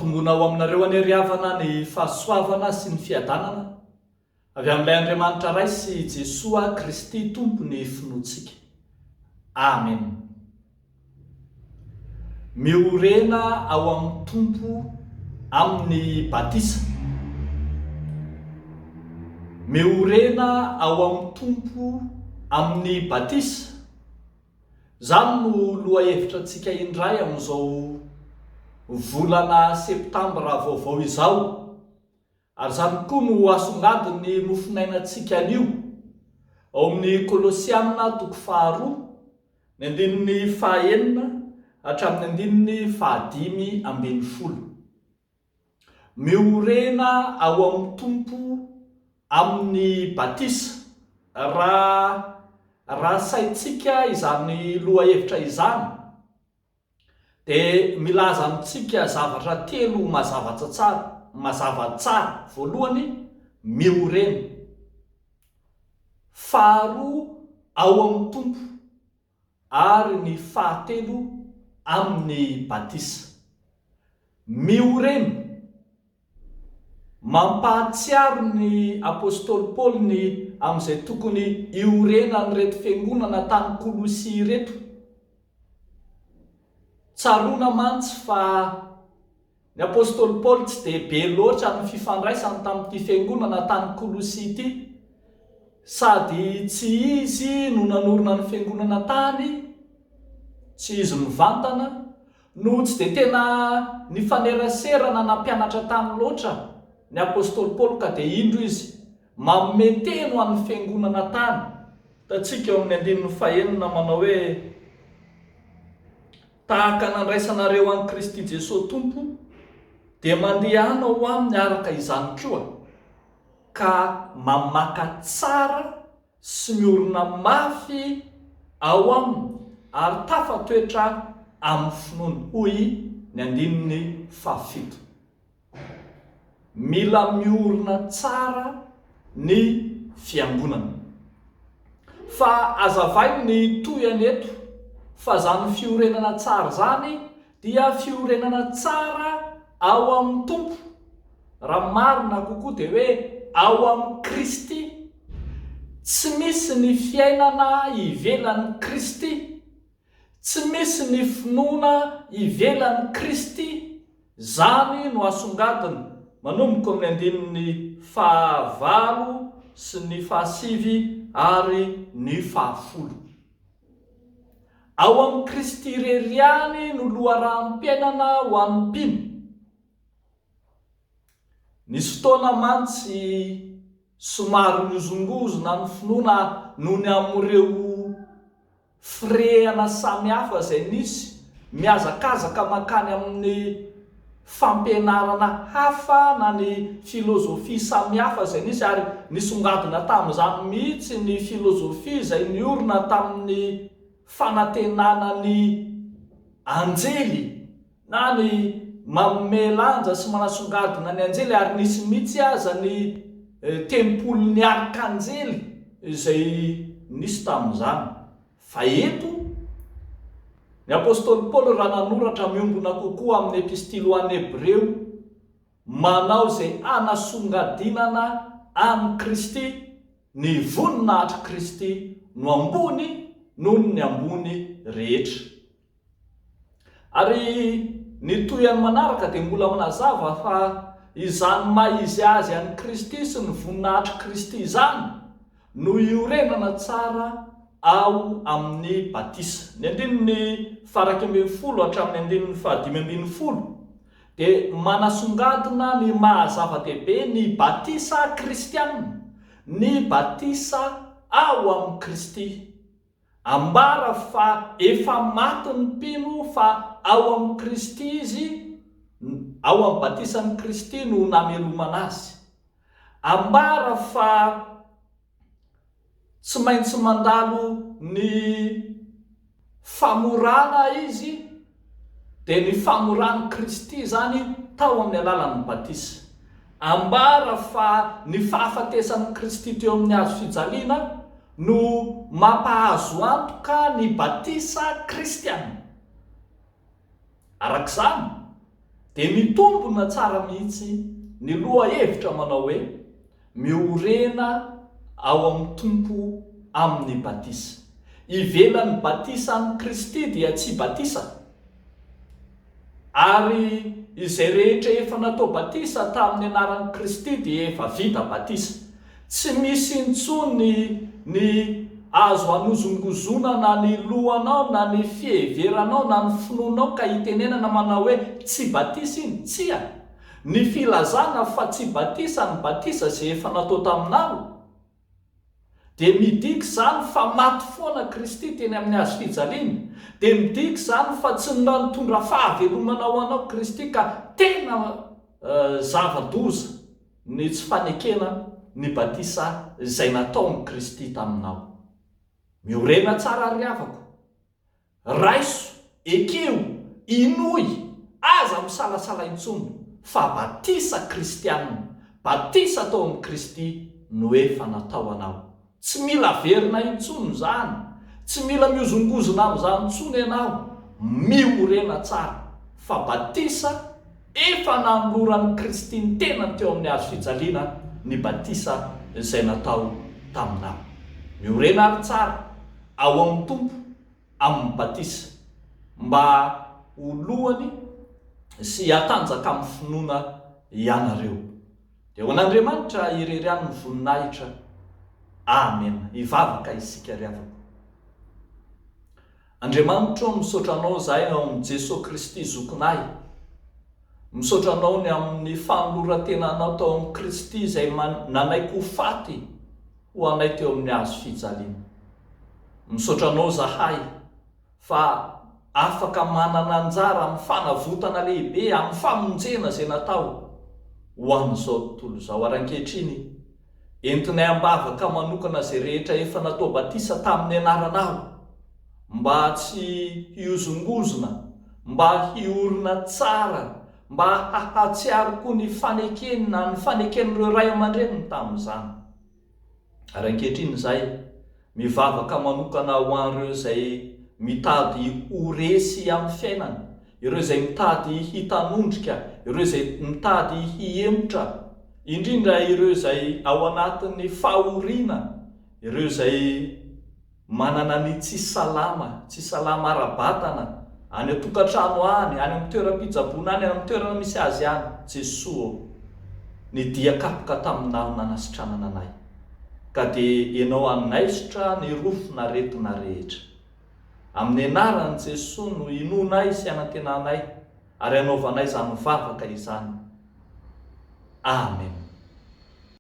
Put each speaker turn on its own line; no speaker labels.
mampitongona ao aminareo any havana ny fahasoavana sy ny fiadanana avy amin'ilay Andriamanitra ray sy Jesoa Kristy tompony finoantsika. Amen. Miorena ao amin'ny tompo amin'ny batisa. Miorena ao amin'ny tompo amin'ny batisa. Zany no lohahevitra antsika indray amin'izao volana septambra vaovao izao, ary zany koa no asongadiny nofinainantsika anio ao amin'ny Kolosianina 2:2-9 hatramin'ny 5:10. Miorena ao amin'ny tompo amin'ny batisa. Raha saitsika izany lohahevitra izany dia milaza amintsika zavatra telo mazava tsara. Voalohany, miorena. Faharoa, ao amin'ny tompo, ary ny fahatelo amin'ny batisa. Miorena. Mampahatsiaro ny apôstôly Paoly ny amin'izay tokony iorena nyreto fiangonana tany Kolosia reto. Tsaroana mantsy fa ny apôstôly Paoly tsy dia be loatra ny fifandraisany tamin'ity fiangonana tany Kolosia ity, sady tsy izy no nanorina ny fiangonana tany, tsy izy mivantana, no tsy dia tena nifaneraserana nampianatra tany loatra ny apôstôly Paoly, ka dia indro izy mameteno amin'ny fiangonana tany. Tatsika eo amin'ny 9 manao hoe tahaka nandraisanareo an'i Kristy Jesosy Tompo dia mandehanao aminy araka izany koa, ka mamaka tsara sy miorina mafy ao aminy ary tafatoetra amin'ny finoany. Hoy ny 7. Mila miorina tsara ny fiangonana. Fa azavai ny toyany eto fa zany fiorenana tsara zany dia fiorenana tsara ao amin'ny tompo. Raha marina kokoa dia hoe ao amin'ny Kristy. Tsy misy ny fiainana ivelan'ny Kristy, tsy misy ny finoana ivelan'ny Kristy. Zany no asongadiny manomboka amin'ny 9 sy ny 9 ary ny 10. Ao amin'ny Kristy reriany no loharanom-piainana ho an'ny mpino. Nisy fotoana mantsy somary niozongozona ny finoana noho ny amin'ireo firehana samihafa izay nisy miazakazaka makany amin'ny fampianarana hafa na ny filozofia samihafa izay nisy, ary nisongadina tamin'izany mihitsy ny filozofia izay niorina tamin'ny fanantenana ny anjely na ny mamelanja sy manasongadina ny anjely, ary nisy mihitsy aza ny tempolon'ny arkanjely izay nisy tamin'izany. Fa eto ny apôstôly Paoly raha nanoratra miombona kokoa amin'ny epistily ho an'ny Hebreo, manao izay anasongadinana amin'ny Kristy, ny voninahitry Kristy no ambony noho ny ambony rehetra. Ary ny toyany manaraka dia mbola manazava fa izany maizy azy an'i Kristy sy ny voninahitry Kristy izany no iorenana tsara ao amin'ny batisa. Ny 9:10 hatramin'ny 15 dia manasongadina ny mahazava-dehibe ny batisa kristianina, ny batisa ao amin'ny Kristy. Ambara fa efa maty ny mpino fa ao amin'ny Kristy izy, ao amin'ny batisan'ny Kristy no namelomana azy. Ambara fa tsy maintsy mandalo ny famorana izy, dia ny famoran'ny Kristy zany tao amin'ny alalan'ny batisa. Ambara fa ny fahafatesan'ny Kristy teo amin'ny hazo fijaliana no mampahazo antoka ny batisa kristiana. Arak'izany dia mitombona tsara mihitsy ny loha hevitra manao hoe miorena ao amin'ny tompo amin'ny batisa. Ivelan'ny batisa ny Kristy dia tsy batisa, ary izay rehetra efa natao batisa tamin'ny anaran'i Kristy dia efa vita batisa. Tsy misy intsony ny azo hanozongozona na ny lohanao na ny fieveranao na ny finoanao ka hitenenana manao hoe tsy batisa iny. Tsia, ny filazana fa tsy batisa ny batisa zay efa natao taminao dia midika zany fa maty foana Kristy teny amin'ny hazo fijaliana, dia midika zany fa tsy mba nitondra fahavelomana ho anao Kristy ka tena zava-doza ny tsy fanekena ny batisa izay nataony Kristy taminao. Miorena tsara ry havako, raiso, ekeo, inoy, aza misalasala intsony fa batisa kristianina, batisa tao amin'ny Kristy no efa natao anao. Tsy mila verina intsony zany, tsy mila miozongozona amin'izany intsony ianao. Miorena tsara fa batisa efa nanoloran'ny Kristy ny tena teo amin'ny hazo fijaliana, ny batisa izay natao taminao. Miorena ary tsara ao amin'ny tompo amin'ny batisa mba ho lohany sy hatanjaka amin'ny finoana ianareo. Dia ho an'Andriamanitra irery any ny voninahitra. Amen. Ivavaka isika ry havako. Andriamanitra, misaotra anao zahay ao amin'ny Jesosy Kristy zokinay. Misaotra anao ny amin'ny fanoloran-tenanao tao amin'ny Kristy izay nanaiko ho faty ho anay teo amin'ny hazo fijaliana. Misaotra anao zahay fa afaka manana anjara amin'ny fanavotana lehibe amin'ny famonjena izay natao ho an'izao tontolo izao. Ara-ankehitriny entinay ambavaka manokana izay rehetra efa natao batisa tamin'ny anaranao, mba tsy hiozongozona, mba hiorina tsara, mba hahatsiaro koa ny fanekenina, ny faneken'ireo ray aman-dreniny tamin'izany. Ara-ankehitriny izay mivavaka manokana ho an'ireo izay mitady ho resy amin'ny fiainana, ireo izay mitady hitanondrika, ireo izay mitady hiemotra, indrindra ireo izay ao anatin'ny fahoriana, ireo izay manana ny tsy salama ara-batana any an-tokantrano any amin'ny toeram-pitsaboana any amin'ny toerana misy azy any. Jesosy, ny dia kapoka taminao nanasitranana anay, ka dia ianao anaisotra ny rofona retina rehetra. Amin'ny anaran'i Jesosy no inonay sy anantenanay ary anaovanay izany mivavaka izany. Amen.